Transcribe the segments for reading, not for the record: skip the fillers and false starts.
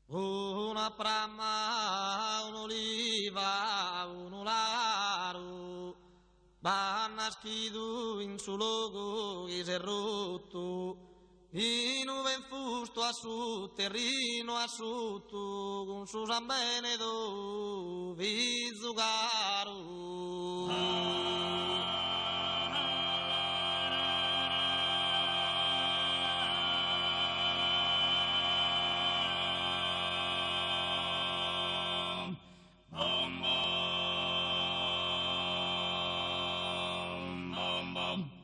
Una prama, un'oliva, un ularo, va nascido in su logo che si è rotto, in un ben fusto a su terreno a sotto, con su San Benedo, Vizzugaro.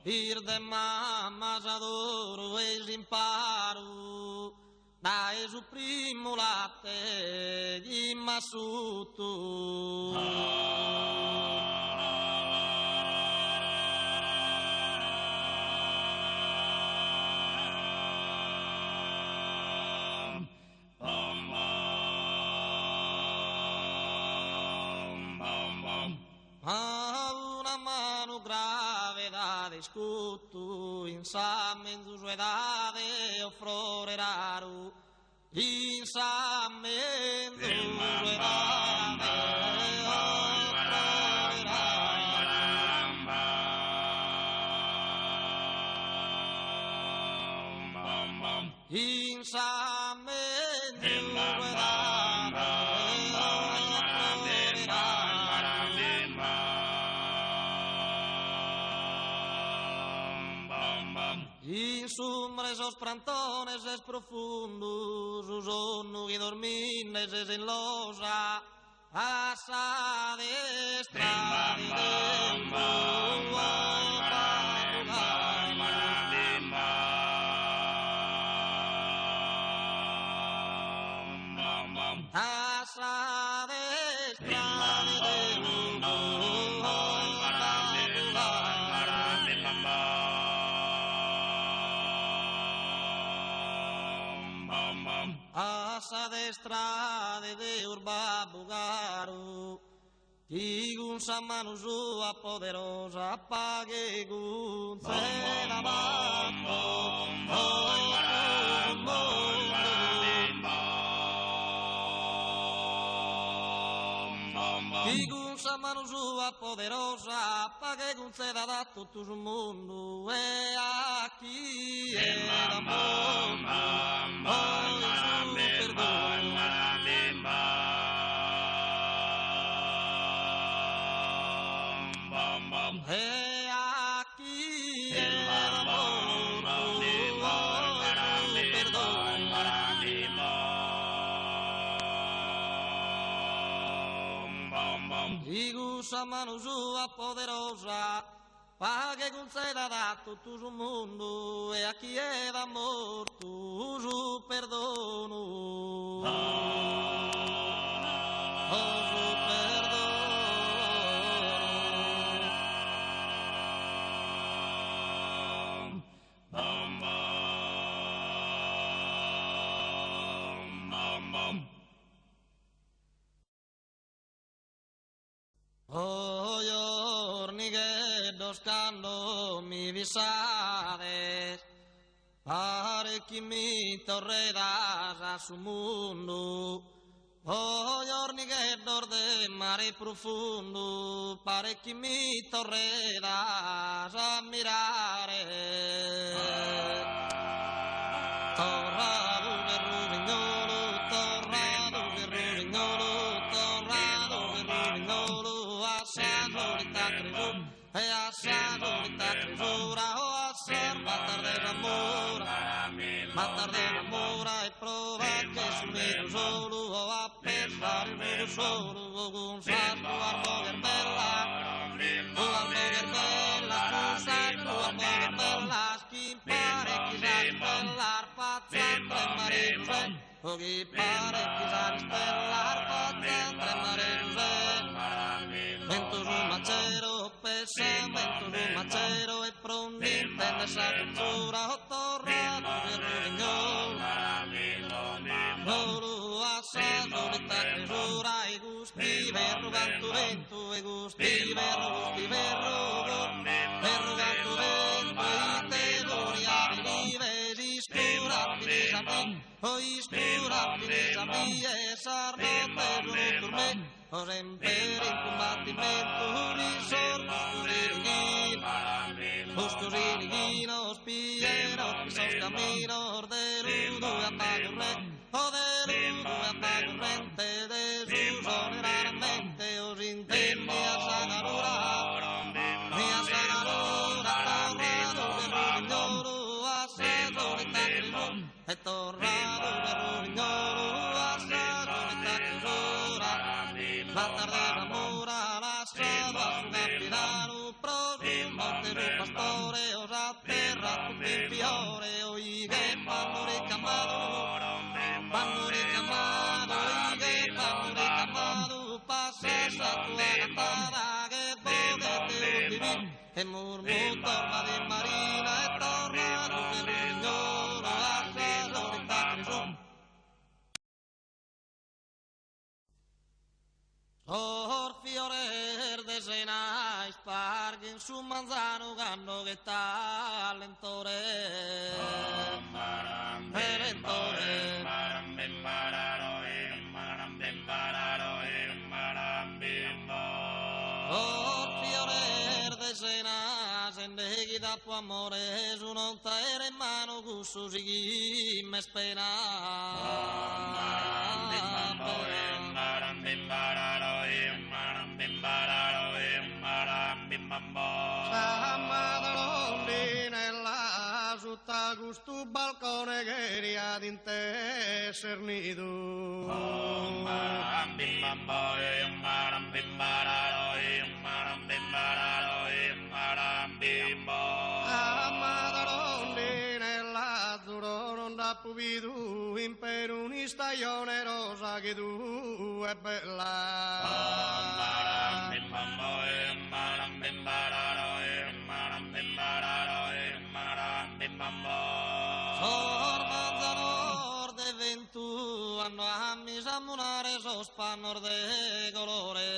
Ir de mamas adoro es imparo, da es o primo latte di massuto. Una mano gravedade escuto, insamen du suedade offrore raro, insamen du suedade offrore raro, insamen du suedade. Insumre esos prantones es profundos, su sonno que dormines es en losa, asa destra de asa destra asa destra de urba bugaro, tigun samanu sua poderosa pague guncera bambo, tigun samanu sua poderosa pague guncera da tutto il mondo e aquí era mondo. Igusa mano sua poderosa, pague conceda da tutto il mondo e a chi è d'amor tu su perdono. Su perdono. Oh, buscando mi visades, para que mi torredas a su mundo. Oh, hormigueros de mare profundo, para que mi torredas a mirare. Torrado de rubiñolo, torrado de rubiñolo, torrado de rubiñolo, asano de tacresur, asano de tacresura, o hacer matar de amor, e provar que es un miro solo, o a pensar en miro solo, o un salto al mover verlas, o al mover verlas, un salto al mover verlas, que pare quizás estelar, pazzante marino, o que pare quizás estelar, pazzante marino, ventos un macero, pensamento un macero, e pronto nessa cultura, o torrado de rubiñol, loro assado di tacresura, e gusti verro canto vento, e gusti verro canto vento, e te gloria di vive, si scura, o iscura finita mia e sarnotte giù turme, o sempre in combattimento risorto Oscurino, spieno, pisos camino, derudo e apagorre, o derudo e apagorrente, de su soneramente, os intendi a sagarura, torrado de rubignolo, assaggio di tacrisum, e torrado de rubignolo, assaggio di tacrisura, la tardeva mura, la saba su capitano, monte del pastore, o a terra tutti in fiore, o i che fanno ricamado, i che fanno ricamado, passa sa tua cantata, che voce te udimi, e murmur torna di marina, e torna tu che rignolo, assaggio di tacrisum. Fiore de sena sparghi in su manzano ganno che talentore fiore de sena sendeghi da pu amore su non taere in mano gusto si me spena Samadalondi nella sutta gusto balcone che ria di te sernido Samadalondi nella zuro non da puvidu in per un'istagione rosa che tu è bella Sormanzanor de ventu hanno ammi sammunare sospannor de colore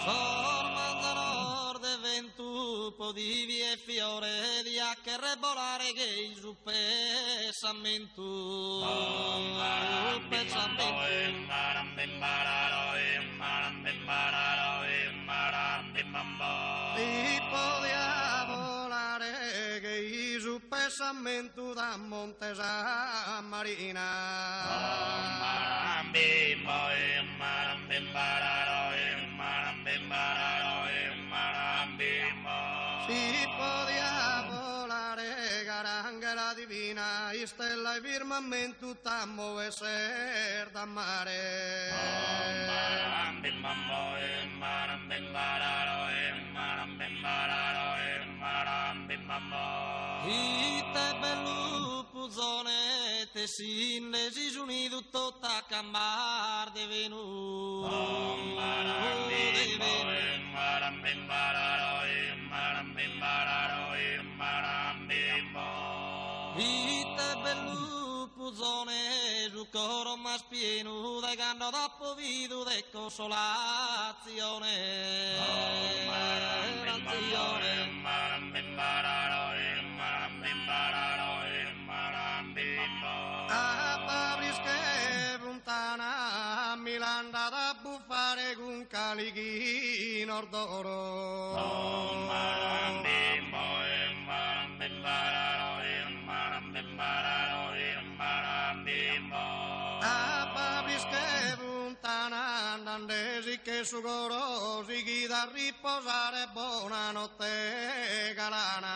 Sormanzanor de ventu podivi e fiore di a che rebolare che il zuppe sammentu Tipo di volare che i suppesamento da Monte San Marina Si podia volare carangela divina e stella e firmamento tammo e ser da mare Ite bello puzzone te sinne si unido tutta cambar de venu Ite bello puzzone su coro mas pieno de ganno da povido de consolazione Apabrische puntana Milanda da buffare con calighi nordoro Apabrische puntana andandesi che su coro si chida a riposare buonanotte galana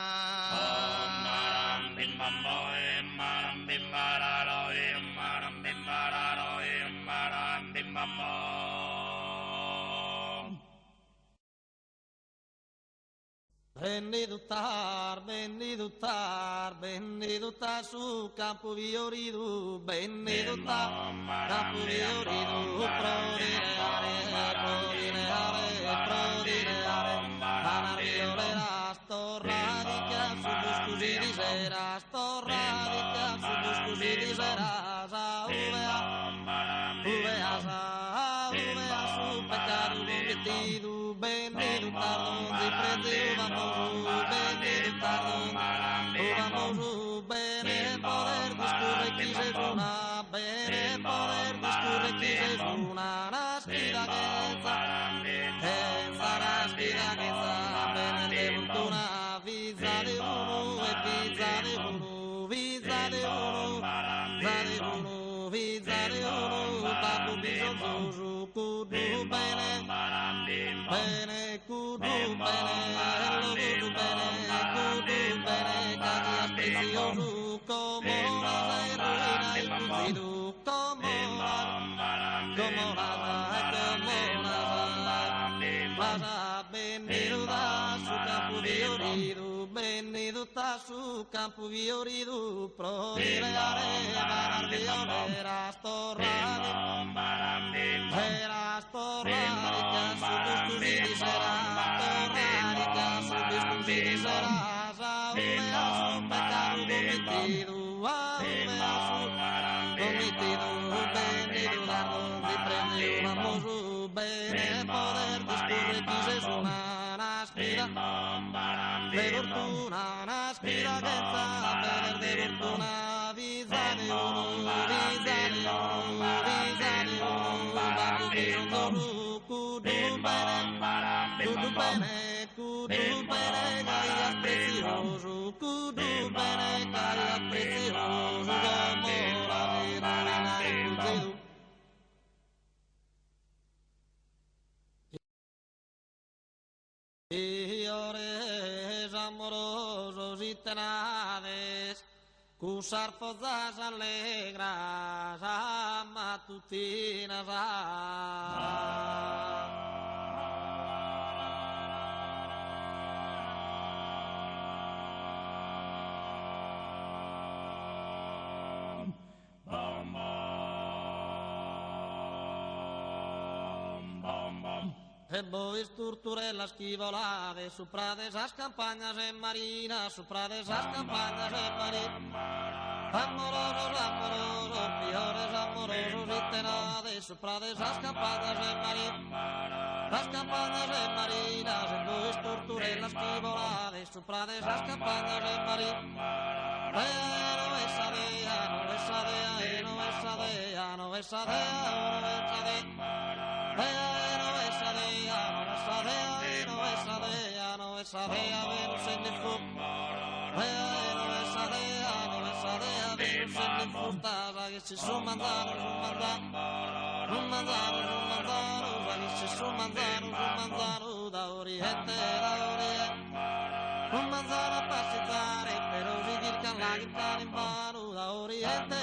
Beneduttar su campo vioridu, beneduttar campo vioridu, prodineare, anarviolera, storradica, su buscusi di sera, storradica, su buscusi di sera, uvea, su peccato vestido, beneduttar vamos venir tarde, vamos bene poder discurre chi se una, bene poder discurre chi se una, naschida che sa, bene de fortuna, visa de uno e visa de uno, visa de uno, visa de uno, babu bisogno, kudu bene, bene, kudu bene, kudu bene, casi aspezioso, como la ruina il cuzido, como la venido da su campo viorido, venido da su campo viorido, provireare barardioneras torradi, eras torradi, que su custudi será torradi, que su custudi será, saume a su pecado cometido, aume a su cometido, venido da donde prende famoso, bene poder discurre chi se suona, naschida de fortuna, naschida che sa, bene de fortuna, visa de uno, babu bisogno, kudu bene, carias precioso, kudu bene, carias precioso, como la ruina il cuzido. Fiores amorosos y tenaces, cusar fozas alegras, a matutinas, E bois torturellas chi volate, sopra de esas campañas en marina, sopra de esas campañas en marina. Amorosos, amorosos, fiores amorosos y tenades, sopra de esas campañas en marina. Las campañas en marina, e bois torturellas chi volate, sopra de esas campañas en marina. No esa dea, no esa dea, no esa dea, no esa dea, no esa dea. No esa dea, Venus en el fut. No esa dea, Venus en el fut. Che si son manzanos, che si son manzanos, da oriente, un manzano a passeggare, però si cerca la chitarra in vano, da oriente,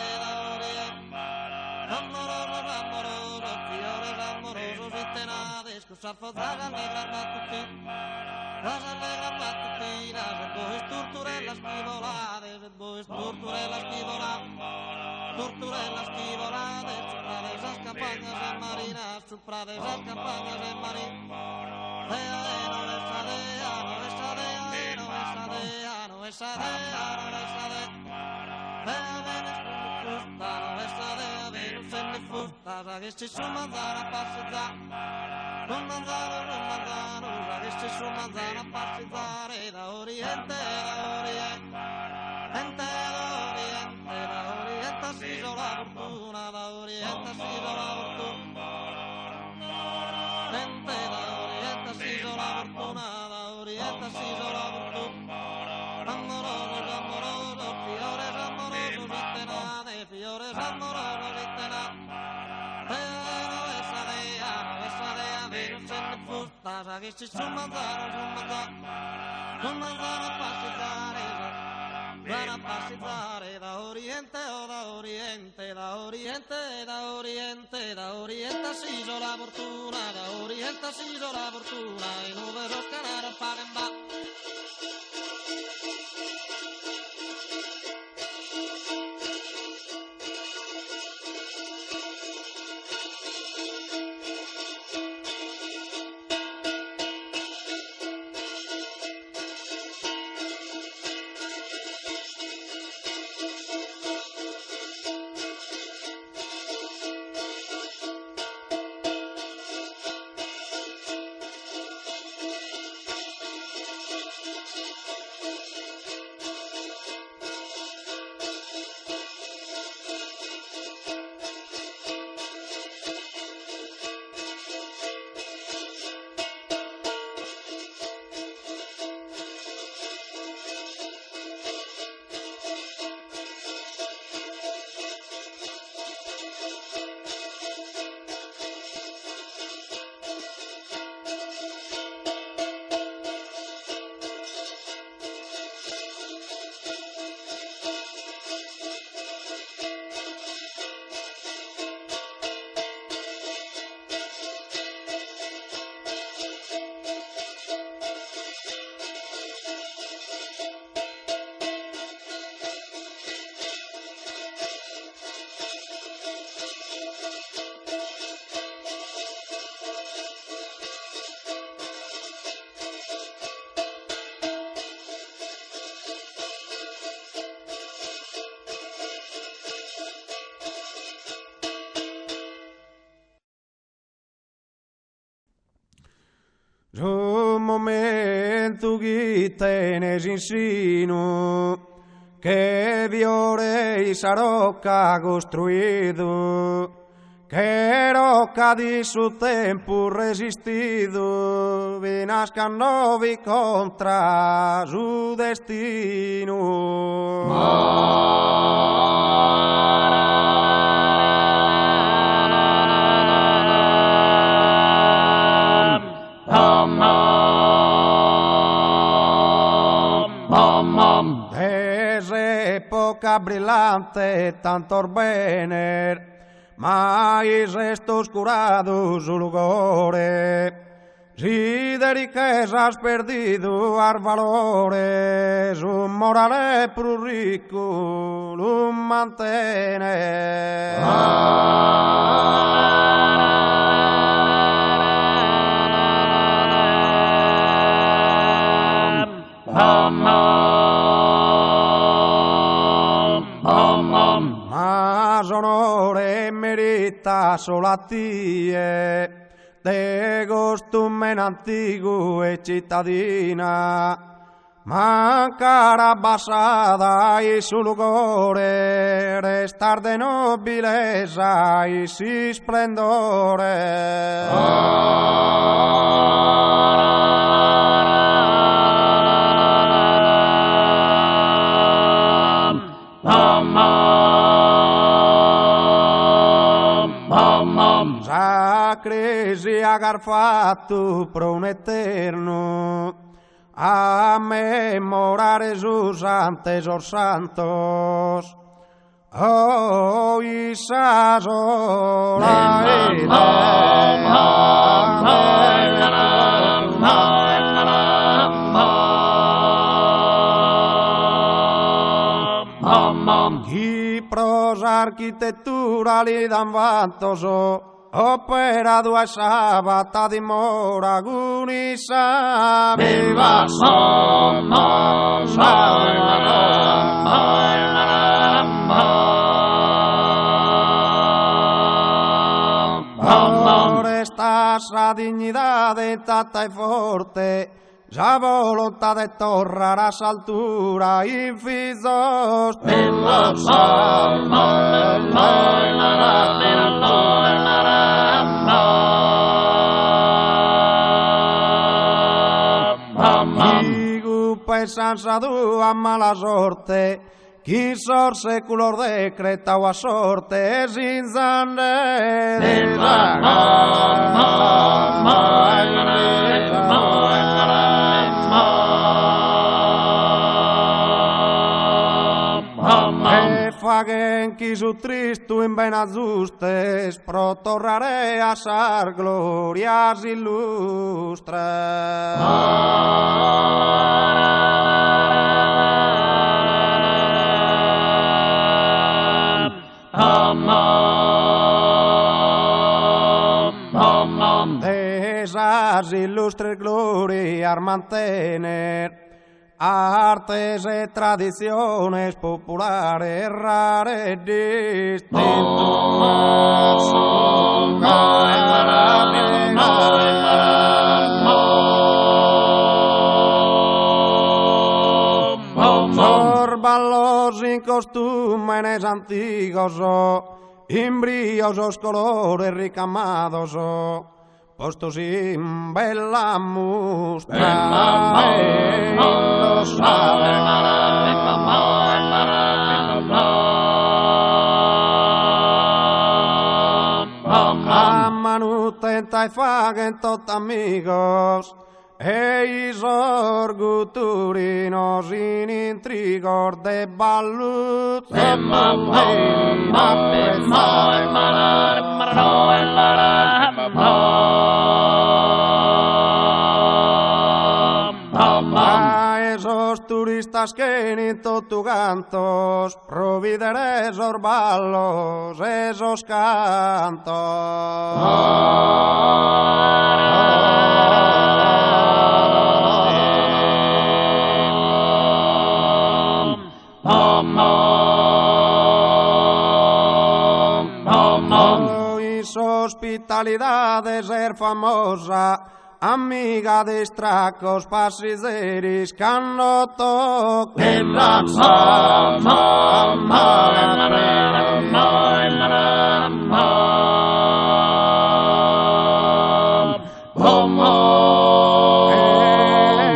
amoroso, amoroso, fiores amorosos y tenades, cosas fozas alegras matutinas, las alegras matutinas, e bois torturellas chi volades, e bois torturellas chi volades, sopra de esas campañas en marinas, sopra de esas campañas en marinas. No esa dea, no esa dea, no esa dea, no esa dea, no esa dea, Venus en le fusta, che ci sono manzana a passeggiare, un manzano, che ci sono manzana a passeggiare, da oriente, si sola fortuna, da oriente si sola fortuna, da oriente si sola fortuna, da oriente si sola fortuna. Amorosos, amorosos, fiores amorosos y tenades, fiores amorosos y tenades. No esa dea, Venus en le fusta, che ci sono un manzano a passeggiare, da oriente o da oriente, da oriente, da oriente, da oriente si sola fortuna, da oriente si sola fortuna, i numerosi canari pagano va. tu gitenes insino, que vioreis a roca construído, que roca di su tempo resistido, vinascan novi contra su destino. Época brillante, tanto orbener, mais restos curados ulgore, si de riquezas perdido ar valores, un morale pro rico lo mantene. Mas onore merita solatie de costume antigo e cittadina, mancara basada y su lugore, restar de nobileza y si splendore. Crisi agar fatto pro un eterno a memorare sus antes os santos. Oh, isa sola chi prosa architettura li dan vantoso, operado a sabata di mora gunisa viva Ora esta dignidade intacta e forte, già volontà de torrar a s'altura infisos pensanza tua mala sorte, chi sorse color decreta a sorte sin zande e faguen chi su tristo in ben azzustes pro torrare a sar glorias illustre. Esas ilustres glorias mantener artes e tradiciones populares raras sorban los incostúmenes antiguos imbriosos colores ricamados postos in bella mustra lo a manutenta e faguen tot amigos e is orguturinos in intrigor de ballut esos turistas que en totugantos providere esos ballos, esos cantos. Hospitalidad de ser famosa amiga de stracos passiseris, canno tocche razza,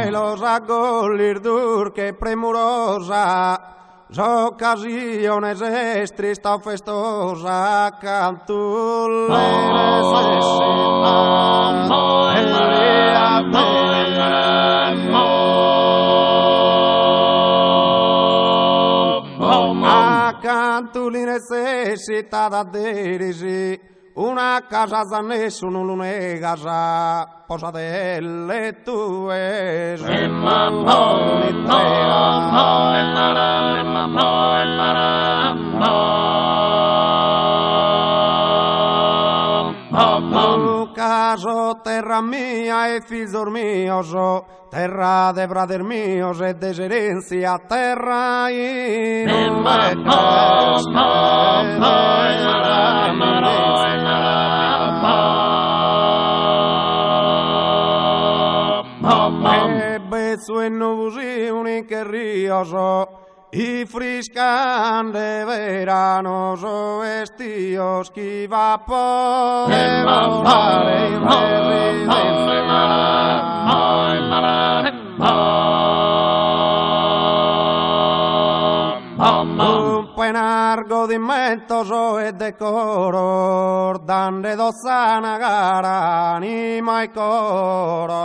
e los agollir durche premurosa, Occasiones es trista o festosa, cantul a cantul necessità derisi, una casa za nessuno non è casa, posadelle tue caso terra mia e figlio mio, terra de brader mios e de gerencia, terra in e bezzo e nuvusi uniche rioso, i friscan de veranoso estios chi va poi volare in un penargo di mentoso e decoro dande dossana gara anima e coro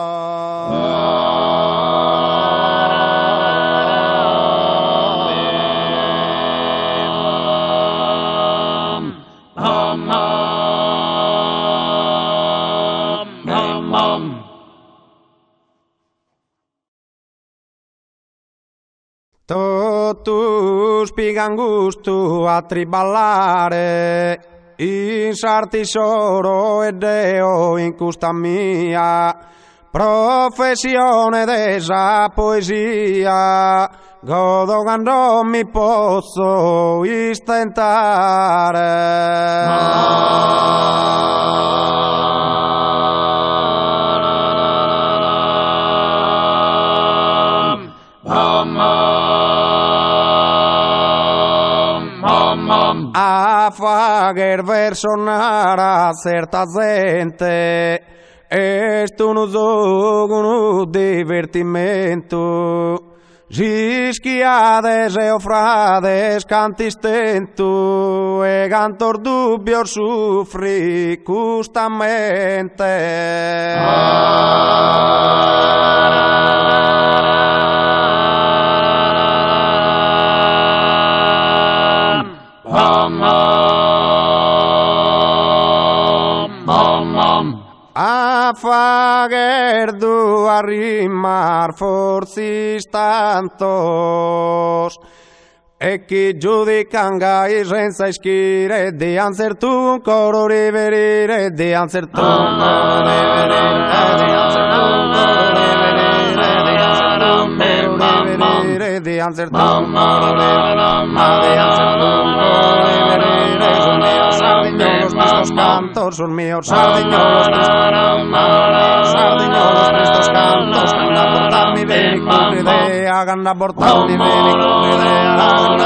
totus pigan gusto a triballare in sarti soro e deo in custa mia professione desa poesia godo quando mi posso a fager verso nara certa gente esto no jogo no divertimento rischiades e ofrades cantistento e cantor dubbio sufri a fager du a rimar forsis tantos e chi giudicanga senza ischire di anser tu un coro riverire di anser tu un coro riverire di anser tu un coro estos cantos son míos, sardiñolos, estos cantos, hagan aportar mi venicum idea, hagan aportar mi venicum idea, hagan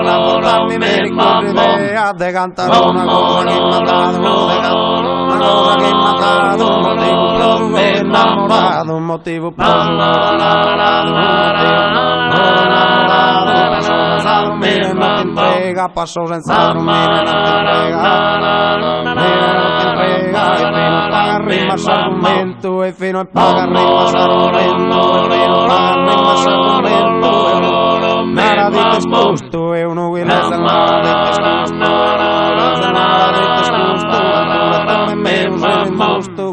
aportar mi venicum idea, de cantar una cosa que matado, un motivo por enamorado, un motivo por mira, no te entrega, pasó senza mira, no te entrega, e fino a pagar rimas argumento, e fino a pagar rimas argumento, nada di disgusto, e uno che le sa nada di disgusto,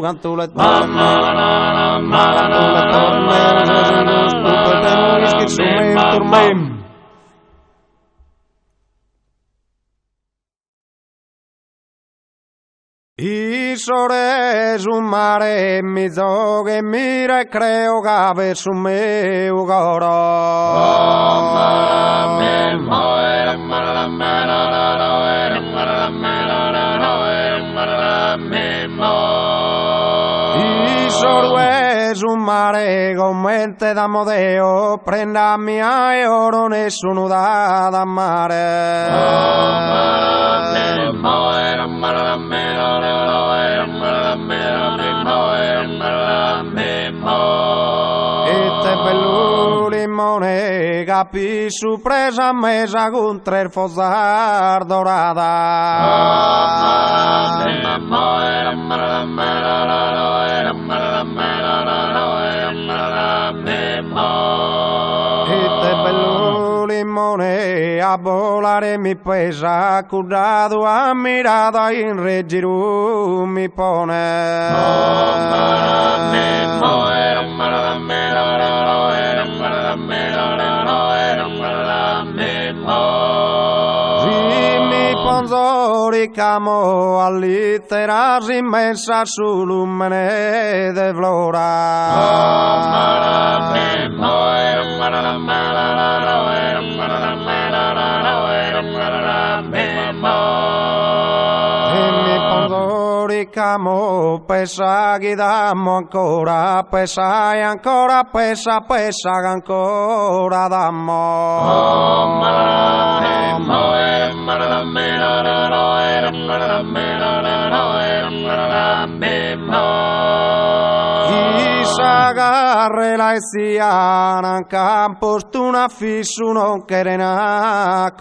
cantule Isore su mare mi zoghe mira e creo gave su me ugoro es un mare con mente d'Amodeo, prenda mia e oro nessuno da mare. Limone capi su presa mesa con tre fosar dorada. Ite bello limone a volare mi pesa, curado a mirada in regiru mi pone. Ponzoricamo all'iterasi immensa su lumene de ponzoricamo pesa guidamo ancora pesa e ancora pesa pesa ancora dammo. Isagarrela e siana in campo stuna fissu non querena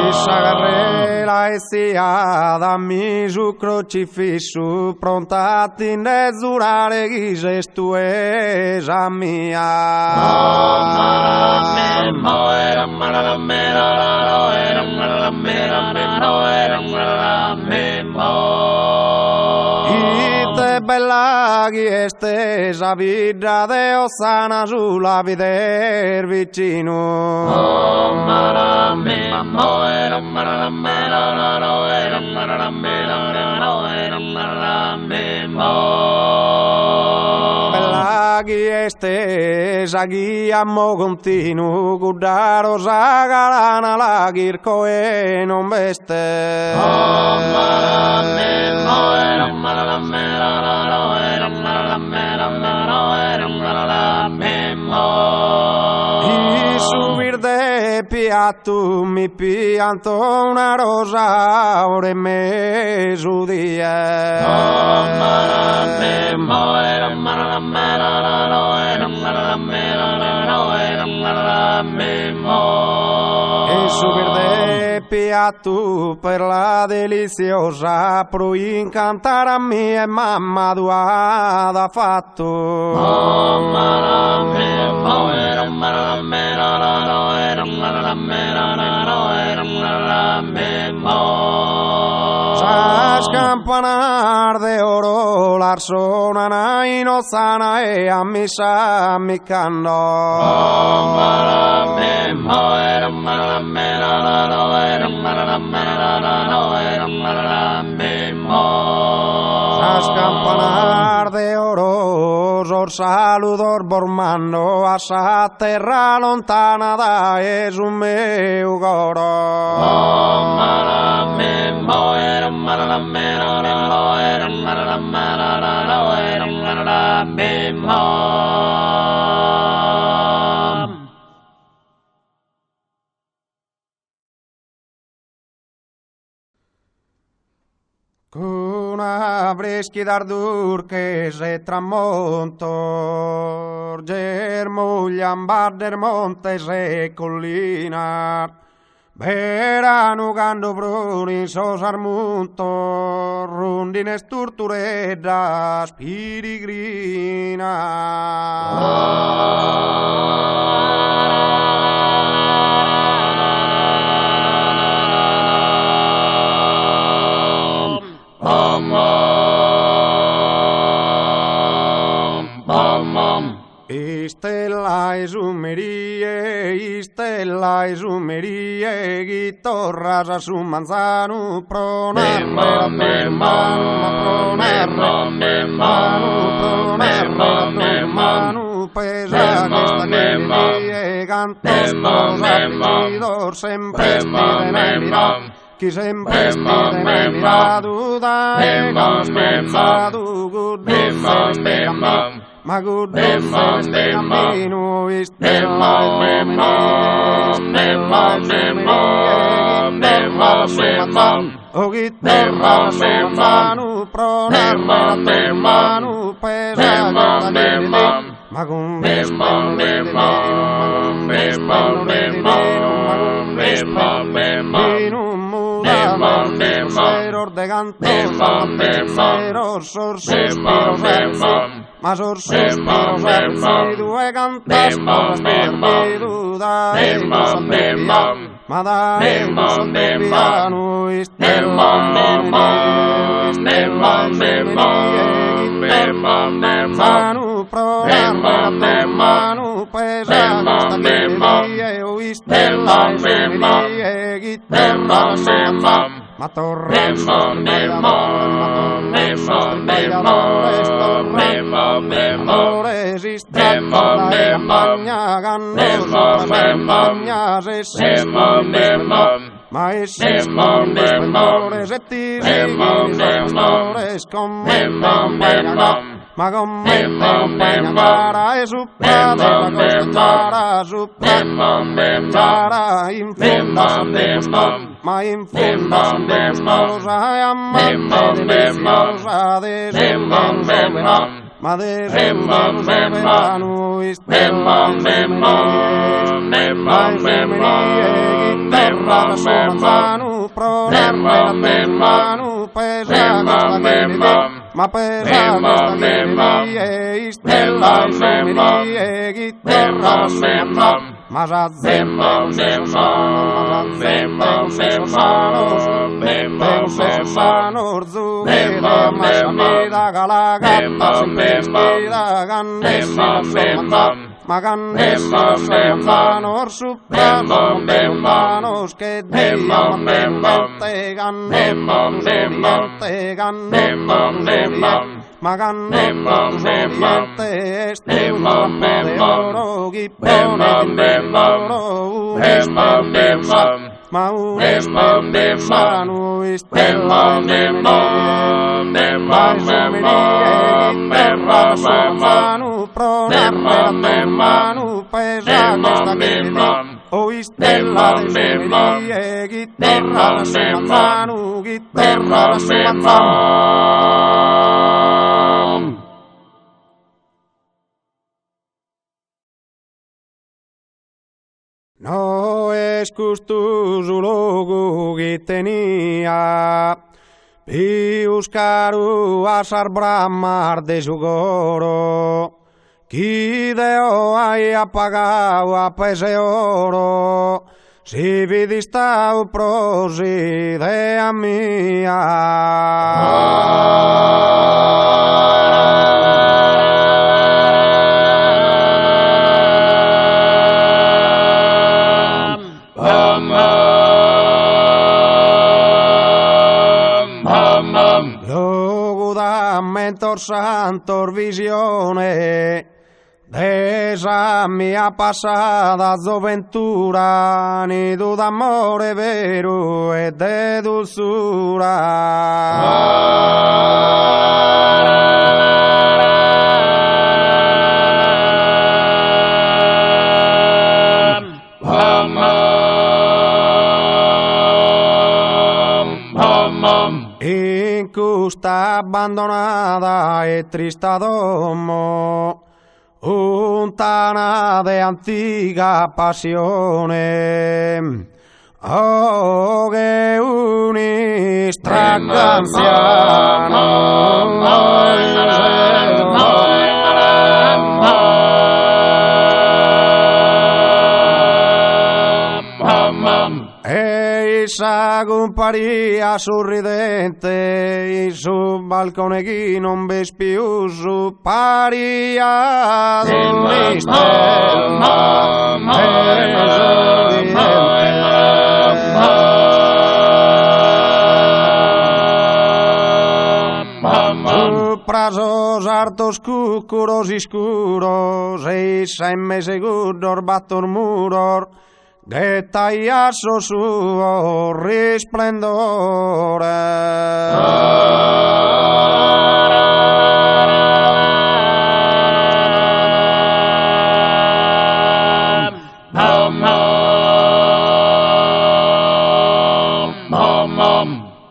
Isagarrela e sia dammi su crocifisso pronta a tindezzurare chi sei tu esa Ite bella chi estesa vita de Osana sulla vider vicino. Bella chi estesa guiamo continuo guardaro sagarana la chirco e non veste. Subir de piatto mi pianto una rosa ore e subir de piatto per la deliziosa pro incantare a mia mamma duada fatto. Sas campanar de oro l'arsonan in Osana e a misa Sas campanar de oro sor saludor bormando a sa terra lontana da es un meu goro. Con una breschi d'ardur che se tramonto germuglia barder monte se collina verano gando bruni sos armunto rundines torturedas pirigrina. Stella e sumerie, guitorras a su manzano, pronar, mano, pesa questa che mi llegan tostos apellidos sempre stiden a mirar. Chi sempre stiden a mirar duda e conspensato good se cammino. Ma good se cammino o chitarra manu pronarla manu pesa ma con de cantos sorsos ma sorsos i due cantas di duda ma dai piano manu programma manu pesa io istella e chitarra ma torresta resiste la campagna gannosa campagna se ma esiste se ti ma con me para e su para in fondo ma in fondo sposa e amante sposa de ma de verano manu programma manu pesa ma pesa e stella e chitarra ma ma cannessa sembrano manos che dicono te ma cannessa te oro chi pone oro ma manu stella manu programma manu pesa questa che o stella e chitarra manu chitarra no es gustoso logo que tenía pius caro asar bramar de su coro chi deo hai apagado a pese oro si vidi stau prosi de a mia mentor santor visione de esa mia passata gioventù nido d'amore vero e de dulzura in custa abbandonata e trista domo untana de antica passione oh che unistracca esa comparia sorridente in su balcone chi non ves più su paria d'un praso los hartos cucuros iscuros, me seguros bator muror, getaiaso suo risplendore.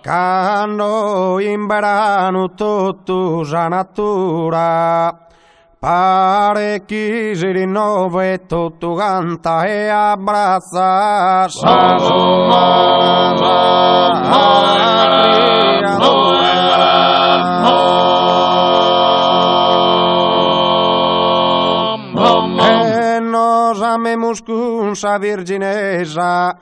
Quando in verano tutto sa natura, parecchi si rinnova e tutto canta e abbraccia sa e nos amemos con sa virginesa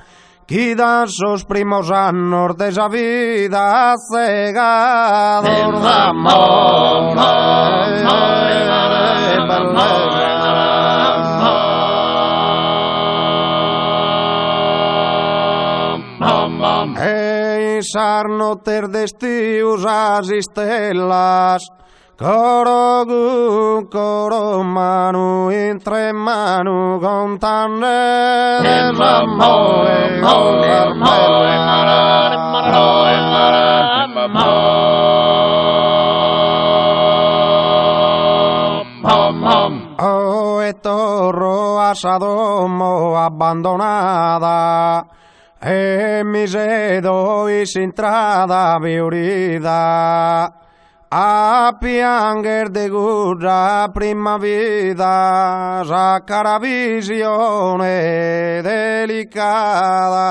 qui dan sos primos annos de esa vida cegador d'amor e sarno ter destius as estelas coro manu entre manu con tanne d'amore oh e torro a Sadomo abbandonata e mi sedo sin strada viurida a pianger de gurra prima vida sa cara visione delicata.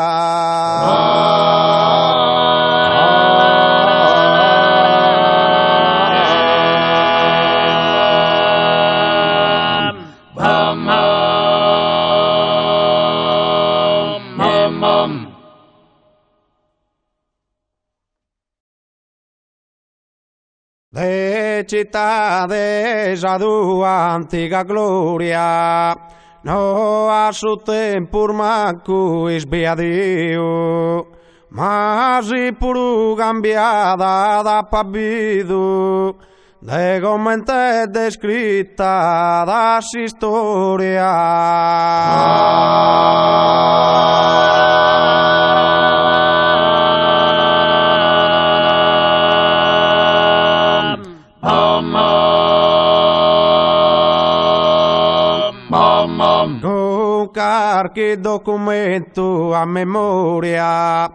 De città de esa tua antica gloria, no a su tempur manco isbiadio, ma si puru cambiata da pabido, de commente descritta da si storia. Con qualche documento a memoria,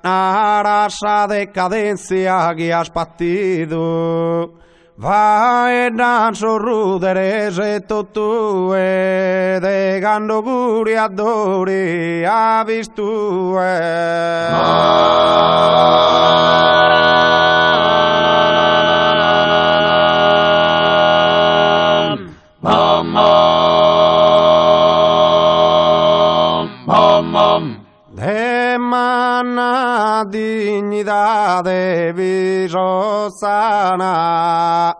una sa decadencia que has partido, va en danzo ruderes e totue, de gando curiadori a de mana dignidade viso sana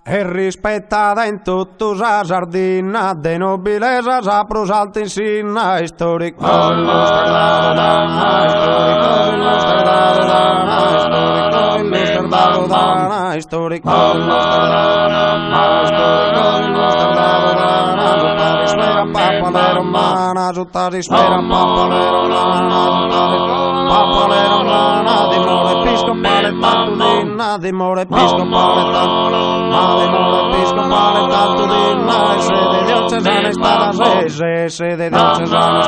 e rispettata in tutto sa sardina de nobilesa sa prosalta insinna storico papalero mana zuttari spera papalero mana dimore episcopale tantudina dimore episcopale tantudina sede diocesana stata sede diocesana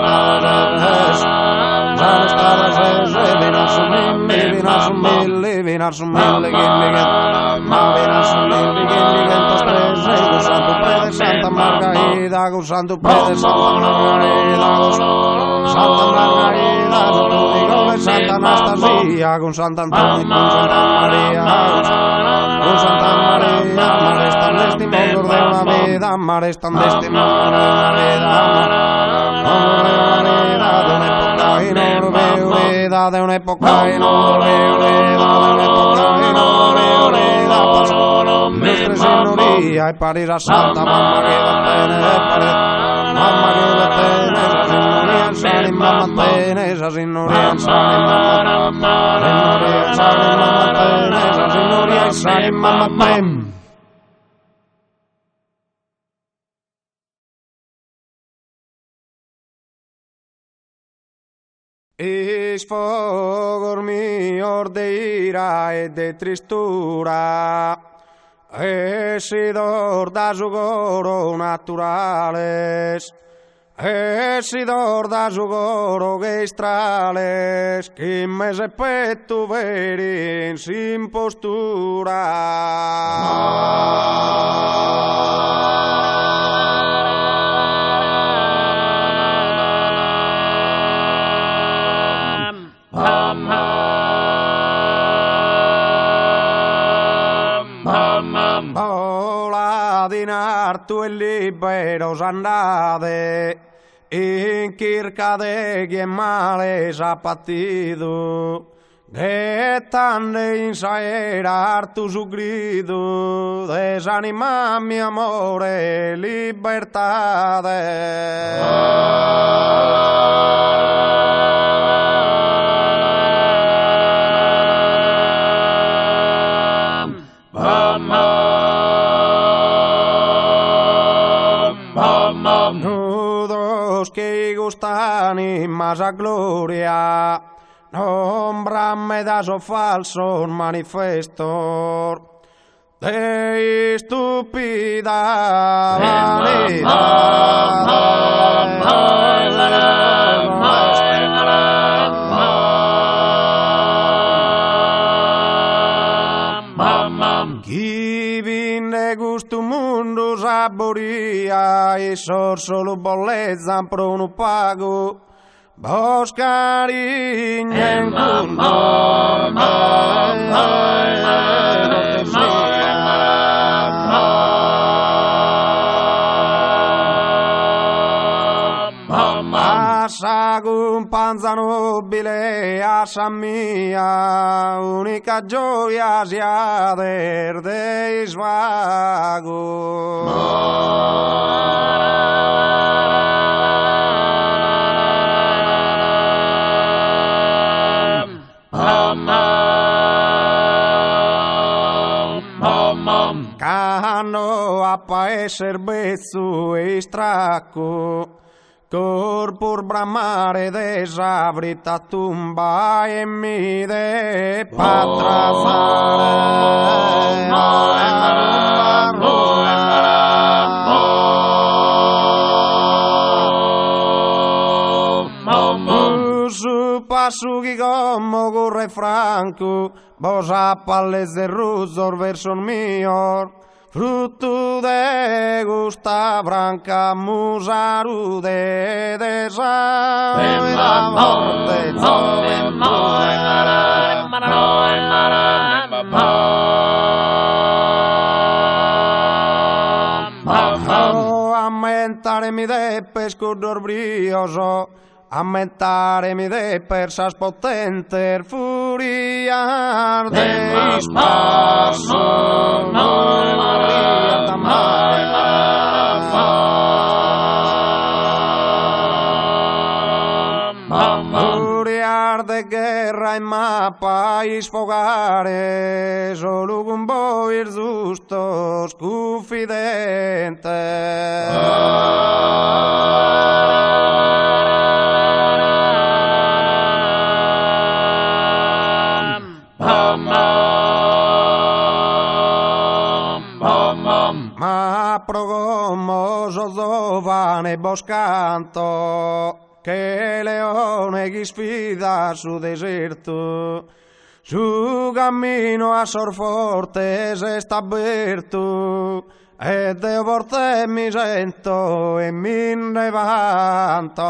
Santa Margarida, con Santo Pedro, Santa Margarida, Santa Margarida, Santa Anastasia, con Santa Antonio, con Santa María, con Santa María, Mare estan testimonios de una vida, Mare estan testimonios de una vida, de una época y no lo veo, de una época y no lo veo, de una época y no lo veo, Nuestra Signoria e París a Santa Mamma che la tene, Mamma che la tene, sa Signoria, Mamma tene, sa Signoria, Mamma tene, sa Signoria, Mamma tene. Isfogor mior de ira e de tristura, esidor das ugoro naturales, esidor das ugoro geistrales, que me repetto verin sin postura. Dinartu e liberos andade, in cerca de quien males ha patido, gritando in saera hartu su grido, desanima mi amore, nudos que gustan y más a gloria, nómbrame das o falsos manifestos de estúpida chi vinde gusto mundo saboria e solo bollezza pro un pago vos carinho un panza nobile asa mia unica gioia sia de svago. Cano a paeser bezzu e stracco corpor bramare desabrita tumba e mi de su pasugi como corre franco vos a palles de rusor verso mio fruto de gusta branca musaru de desao la morte aumentare mi de pescudor brioso aumentare mi de persas potenter furiar de ispaso furiar de guerra in mappa isfogare solo con voi giusto scuffidente ma progomoso giovane boscanto che leone chi sfida su deserto su cammino a sorforte se sta aperto e de vorte mi sento e mi levanto.